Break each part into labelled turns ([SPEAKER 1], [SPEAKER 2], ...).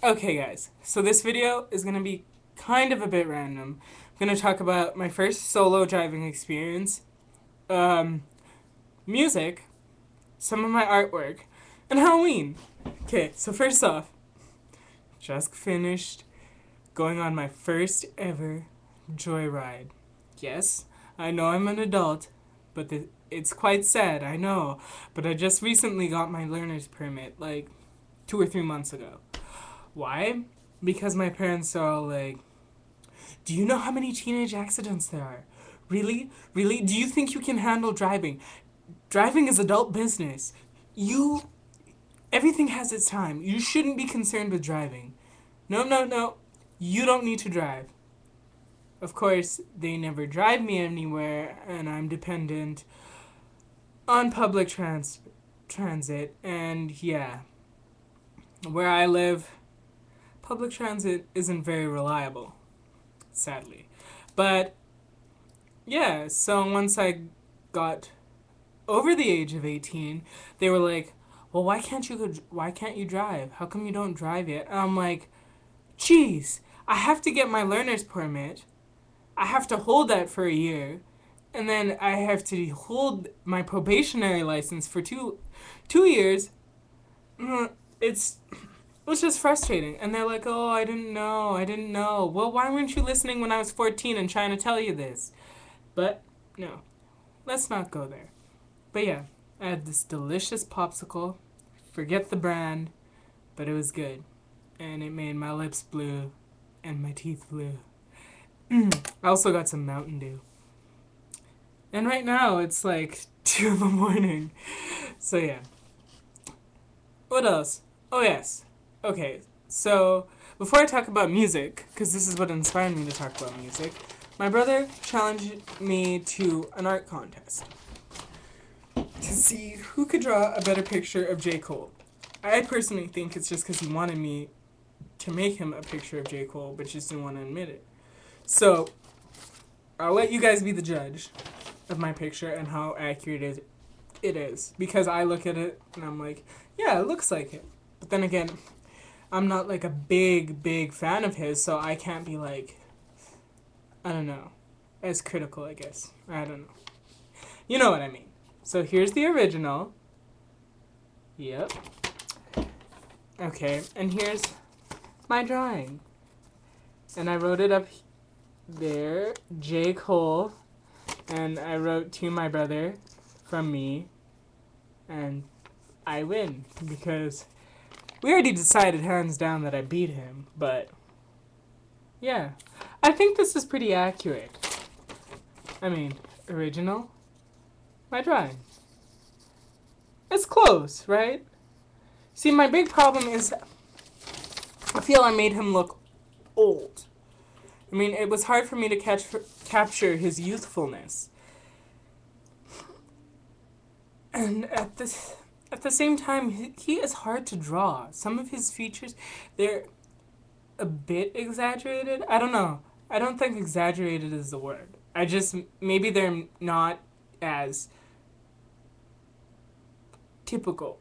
[SPEAKER 1] Okay, guys, so this video is going to be kind of a bit random. I'm going to talk about my first solo driving experience, um, music, some of my artwork, and Halloween. Okay, so first off, just finished going on my first ever joyride. Yes, I know I'm an adult, but it's quite sad, I know. But I just recently got my learner's permit, like 2 or 3 months ago. Why? Because my parents are all like, do you know how many teenage accidents there are? Really? Really? Do you think you can handle driving? Driving is adult business. You. Everything has its time. You shouldn't be concerned with driving. No, no, no. You don't need to drive. Of course, they never drive me anywhere, and I'm dependent on public transit. And yeah, where I live, public transit isn't very reliable, sadly. But yeah, so once I got over the age of 18, they were like, "Well, why can't you drive? How come you don't drive yet?" And I'm like, "Geez, I have to get my learner's permit. I have to hold that for a year, and then I have to hold my probationary license for two years." It's was just frustrating. And they're like, "Oh, I didn't know. I didn't know." Well, why weren't you listening when I was 14 and trying to tell you this? But no, let's not go there. But yeah, I had this delicious popsicle. Forget the brand, but it was good. And it made my lips blue and my teeth blue. I also got some Mountain Dew. And right now it's like 2 in the morning. So yeah. What else? Oh, yes. Okay, so before I talk about music, because this is what inspired me to talk about music, my brother challenged me to an art contest to see who could draw a better picture of J. Cole. I personally think it's just because he wanted me to make him a picture of J. Cole, but just didn't want to admit it. So, I'll let you guys be the judge of my picture and how accurate it is. Because I look at it and I'm like, yeah, it looks like it. But then again, I'm not like a big fan of his, so I can't be like, I don't know, as critical, I guess. I don't know. You know what I mean. So here's the original. Yep. Okay, and here's my drawing. And I wrote it up there, J. Cole, and I wrote to my brother from me, and I win because we already decided hands down that I beat him, but yeah. I think this is pretty accurate. I mean, original, my drawing. It's close, right? See, my big problem is I feel I made him look old. I mean, it was hard for me to capture his youthfulness. And at the same time, he is hard to draw. Some of his features, they're a bit exaggerated. I don't know. I don't think exaggerated is the word. I just, maybe they're not as typical.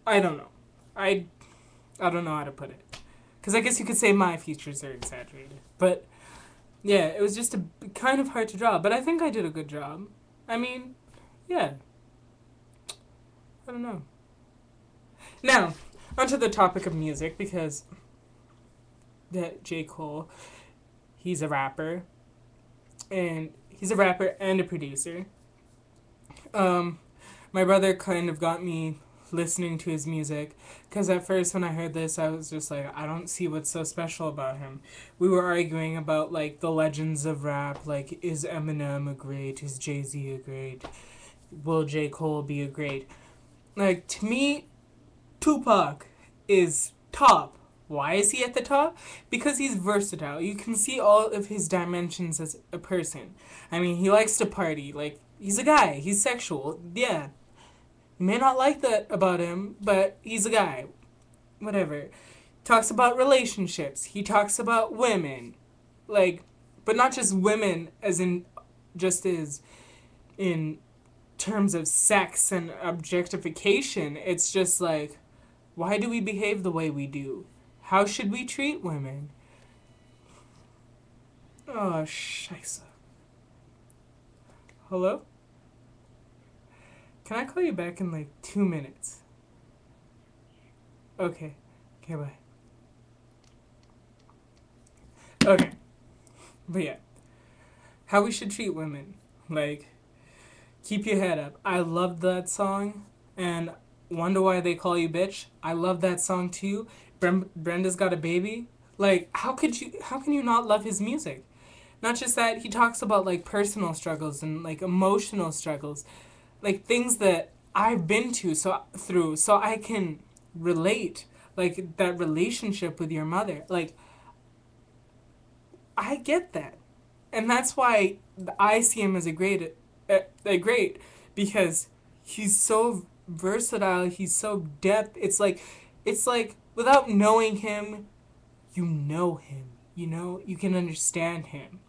[SPEAKER 1] I don't know. I I don't know how to put it. Because I guess you could say my features are exaggerated. But yeah, it was just kind of hard to draw. But I think I did a good job. I mean, yeah. I don't know. Now, onto the topic of music, because that J. Cole, he's a rapper. And he's a rapper and a producer. Um, my brother kind of got me listening to his music because at first when I heard this I was just like, I don't see what's so special about him. We were arguing about like the legends of rap, like is Eminem a great, is Jay-Z a great, will J. Cole be a great. Like to me, Tupac is top. Why is he at the top? Because he's versatile. You can see all of his dimensions as a person. I mean, he likes to party. Like, he's a guy. He's sexual. Yeah. You may not like that about him, but he's a guy. Whatever. Talks about relationships. He talks about women. Like, but not just women as in, just as in terms of sex and objectification. It's just like, why do we behave the way we do? How should we treat women? Oh, scheisse. Hello? Can I call you back in like 2 minutes? Okay. Okay, bye. Okay. But yeah. How we should treat women. Like, keep your head up. I love that song. And Wonder Why They Call You Bitch. I love that song too. Brenda's Got a Baby. Like, how can you not love his music? Not just that, he talks about like personal struggles and like emotional struggles, like things that I've been so I can relate, like that relationship with your mother. Like I get that. And that's why I see him as a great because he's so versatile, he's so depth. It's like without knowing him, you know him. You know, you can understand him.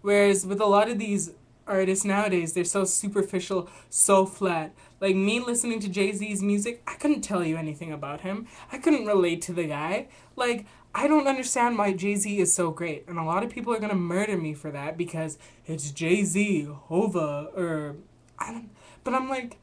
[SPEAKER 1] Whereas with a lot of these artists nowadays, they're so superficial, so flat. Like me listening to Jay-Z's music, I couldn't tell you anything about him. I couldn't relate to the guy. Like, I don't understand why Jay-Z is so great. And a lot of people are going to murder me for that because it's Jay-Z, Hova, or I don't but I'm like,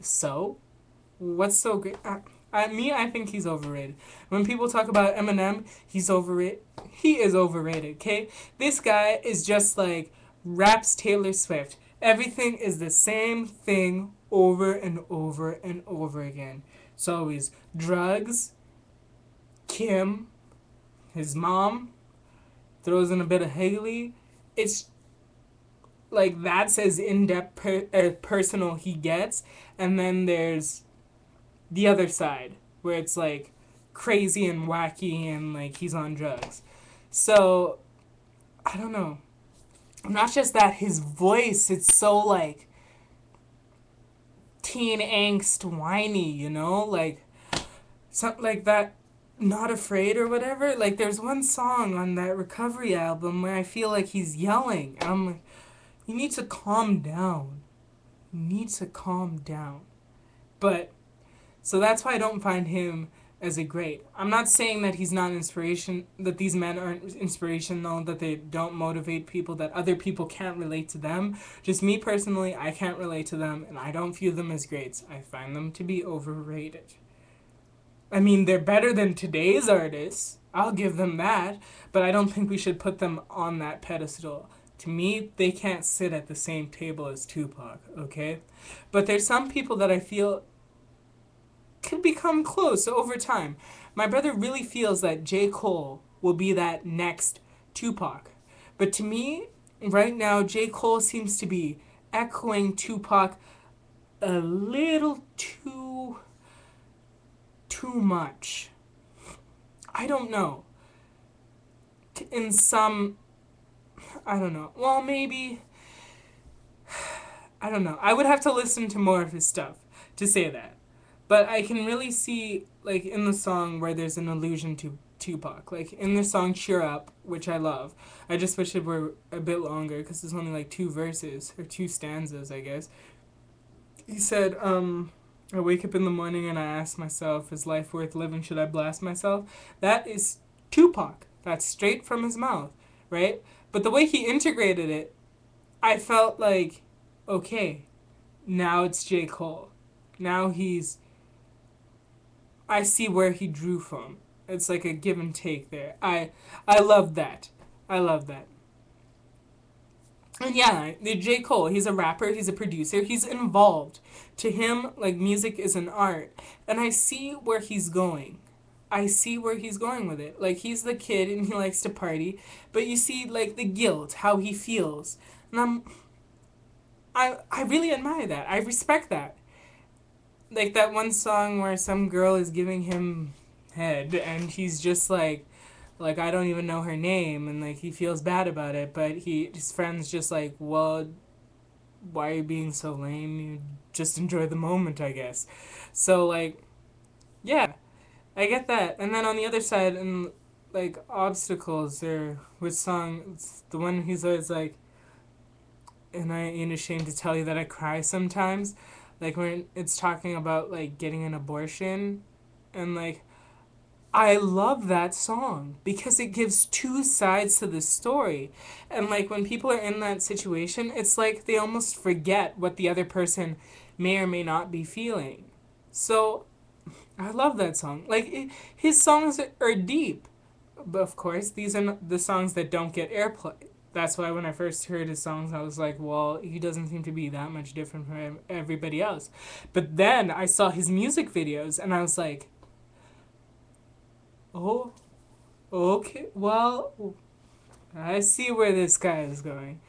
[SPEAKER 1] so what's so great? I think he's overrated. When people talk about Eminem, he's overrated. He is overrated, okay? This guy is just like raps Taylor Swift. Everything is the same thing over and over and over again. It's always drugs, Kim, his mom, throws in a bit of Haley. It's like that's as in depth personal he gets. And then there's the other side where it's like crazy and wacky and like he's on drugs. So I don't know. Not just that, his voice, it's so like teen angst whiny, you know? Like something like that Not Afraid or whatever. Like there's one song on that Recovery album where I feel like he's yelling. And I'm like, you need to calm down. You need to calm down. But so that's why I don't find him as a great. I'm not saying that he's not inspiration, that these men aren't inspirational, that they don't motivate people, that other people can't relate to them. Just me personally, I can't relate to them, and I don't view them as greats. I find them to be overrated. I mean, they're better than today's artists. I'll give them that, but I don't think we should put them on that pedestal. To me, they can't sit at the same table as Tupac, okay? But there's some people that I feel could become close over time. My brother really feels that J. Cole will be that next Tupac. But to me, right now, J. Cole seems to be echoing Tupac a little too much. I don't know. In some I don't know. Well, maybe I don't know. I would have to listen to more of his stuff to say that. But I can really see, like, in the song where there's an allusion to Tupac. Like, in the song Cheer Up, which I love. I just wish it were a bit longer because there's only, like, two verses, or two stanzas, I guess. He said, I wake up in the morning and I ask myself, is life worth living? Should I blast myself? That is Tupac. That's straight from his mouth, right? But the way he integrated it, I felt like, okay, now it's J. Cole. Now I see where he drew from. It's like a give and take there. I love that. I love that. And yeah, the J. Cole, he's a rapper, he's a producer, he's involved. To him, like music is an art. And I see where he's going. I see where he's going with it. Like he's the kid and he likes to party, but you see like the guilt, how he feels. And I really admire that. I respect that. Like that one song where some girl is giving him head and he's just like I don't even know her name and like he feels bad about it, but his friends just like, well, why are you being so lame? You just enjoy the moment, I guess. So like, yeah, I get that. And then on the other side, and like obstacles or with songs, the one he's always like, and I ain't ashamed to tell you that I cry sometimes. Like when it's talking about like getting an abortion, and like I love that song because it gives two sides to the story. And like when people are in that situation, it's like they almost forget what the other person may or may not be feeling. So I love that song. Like his songs are deep. But of course, these are the songs that don't get airplay. That's why when I first heard his songs, I was like, well, he doesn't seem to be that much different from everybody else. But then I saw his music videos and I was like, oh, okay, well, I see where this guy is going.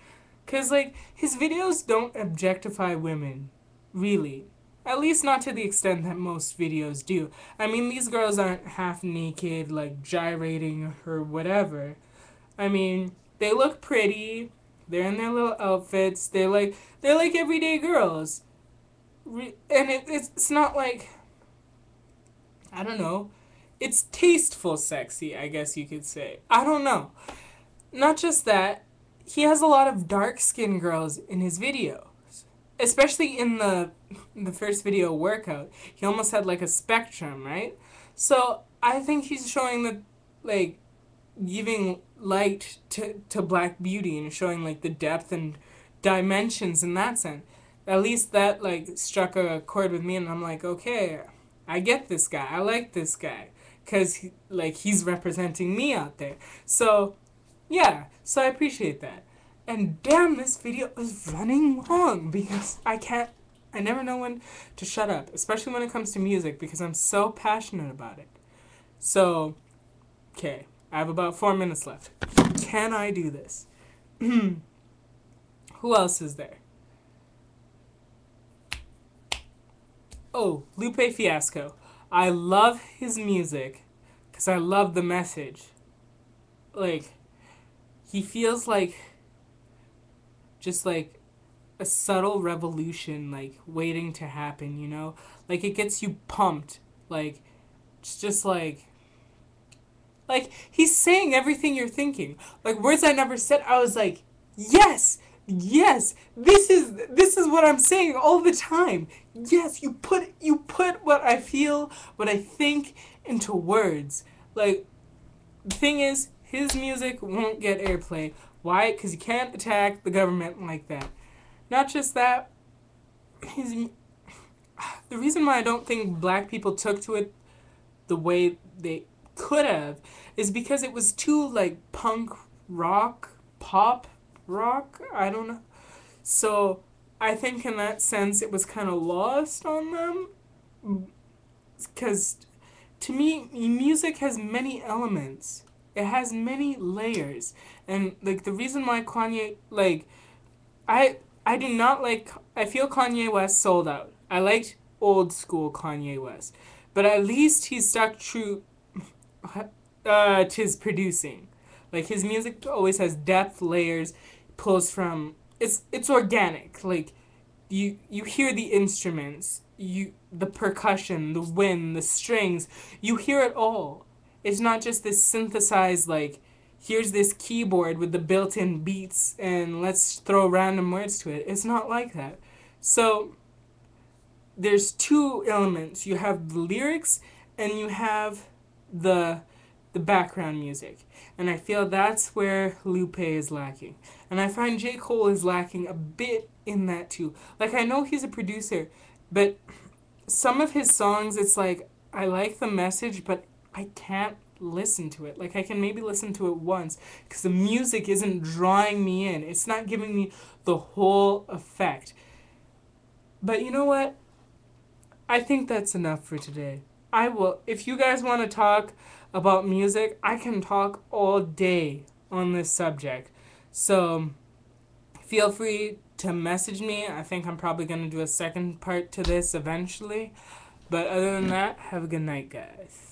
[SPEAKER 1] Because, like, his videos don't objectify women, really. At least not to the extent that most videos do. I mean, these girls aren't half naked, like, gyrating or whatever. I mean, they look pretty. They're in their little outfits. They're like everyday girls. And it's not like, I don't know. It's tasteful sexy, I guess you could say. I don't know. Not just that, he has a lot of dark skinned girls in his videos. Especially in the first video workout. He almost had like a spectrum, right? So I think he's showing that like giving light to black beauty and showing like the depth and dimensions in that sense. At least that like struck a chord with me and I'm like, okay, I get this guy. I like this guy cuz like he's representing me out there. So yeah, so I appreciate that. And damn, this video is running long because I never know when to shut up, especially when it comes to music because I'm so passionate about it. So, okay, I have about 4 minutes left. Can I do this? Who else is there? Oh, Lupe Fiasco. I love his music because I love the message. Like, he feels like just like a subtle revolution like waiting to happen, you know? Like it gets you pumped. Like it's just like he's saying everything you're thinking. Like words I never said. I was like, "Yes. Yes. This is what I'm saying all the time. Yes, you put what I feel, what I think into words." Like the thing is, his music won't get airplay. Why? Cuz you can't attack the government like that. Not just that, his the reason why I don't think black people took to it the way they could have is because it was too like punk rock, pop rock. I don't know. So I think in that sense it was kind of lost on them because to me music has many elements. It has many layers, and like the reason why Kanye like I I do not like. I feel Kanye West sold out. I liked old school Kanye West, but at least he stuck true to his producing. Like his music always has depth, layers, pulls from. It's organic. Like you hear the instruments, the percussion, the wind, the strings. You hear it all. It's not just this synthesized like here's this keyboard with the built-in beats and let's throw random words to it. It's not like that. So there's two elements. You have the lyrics and you have the the background music. And I feel that's where Lupe is lacking. And I find J. Cole is lacking a bit in that too. Like I know he's a producer, but some of his songs it's like I like the message but I can't listen to it. Like I can maybe listen to it once because the music isn't drawing me in. It's not giving me the whole effect. But you know what? I think that's enough for today. I will if you guys want to talk about music, I can talk all day on this subject. So, feel free to message me. I think I'm probably going to do a second part to this eventually. But other than that, have a good night, guys.